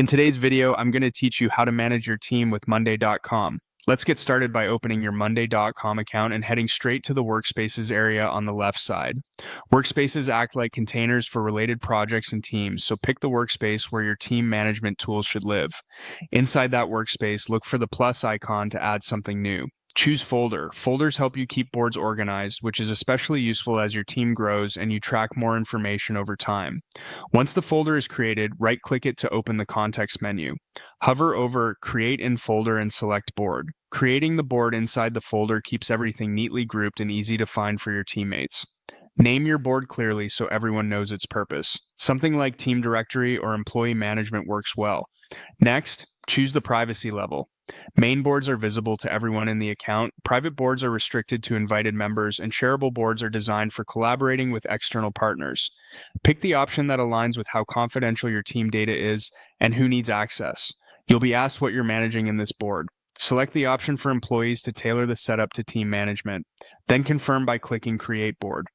In today's video, I'm going to teach you how to manage your team with Monday.com. Let's get started by opening your Monday.com account and heading straight to the Workspaces area on the left side. Workspaces act like containers for related projects and teams, so pick the workspace where your team management tools should live. Inside that workspace, look for the plus icon to add something new. Choose Folder. Folders help you keep boards organized, which is especially useful as your team grows and you track more information over time. Once the folder is created, right-click it to open the context menu. Hover over Create in Folder and select Board. Creating the board inside the folder keeps everything neatly grouped and easy to find for your teammates. Name your board clearly so everyone knows its purpose. Something like Team Directory or Employee Management works well. Next, choose the privacy level. Main boards are visible to everyone in the account, private boards are restricted to invited members, and shareable boards are designed for collaborating with external partners. Pick the option that aligns with how confidential your team data is and who needs access. You'll be asked what you're managing in this board. Select the option for employees to tailor the setup to team management. Then confirm by clicking Create Board.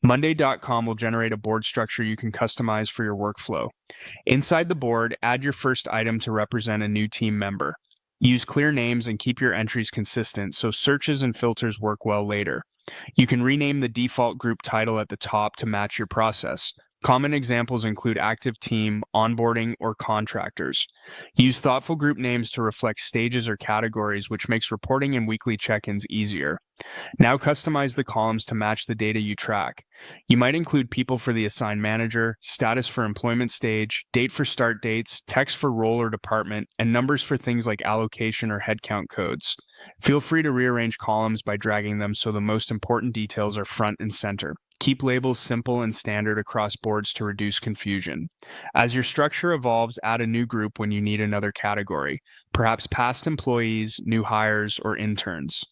Monday.com will generate a board structure you can customize for your workflow. Inside the board, add your first item to represent a new team member. Use clear names and keep your entries consistent so searches and filters work well later. You can rename the default group title at the top to match your process. Common examples include active team, onboarding, or contractors. Use thoughtful group names to reflect stages or categories, which makes reporting and weekly check-ins easier. Now customize the columns to match the data you track. You might include people for the assigned manager, status for employment stage, date for start dates, text for role or department, and numbers for things like allocation or headcount codes. Feel free to rearrange columns by dragging them so the most important details are front and center. Keep labels simple and standard across boards to reduce confusion. As your structure evolves, add a new group when you need another category, perhaps past employees, new hires, or interns.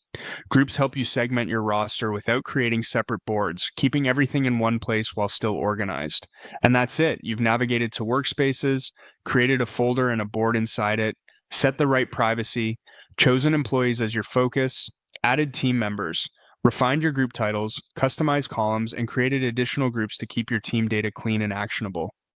Groups help you segment your roster without creating separate boards, keeping everything in one place while still organized. And that's it. You've navigated to Workspaces, created a folder and a board inside it, set the right privacy, chosen employees as your focus, added team members, refined your group titles, customized columns, and created additional groups to keep your team data clean and actionable.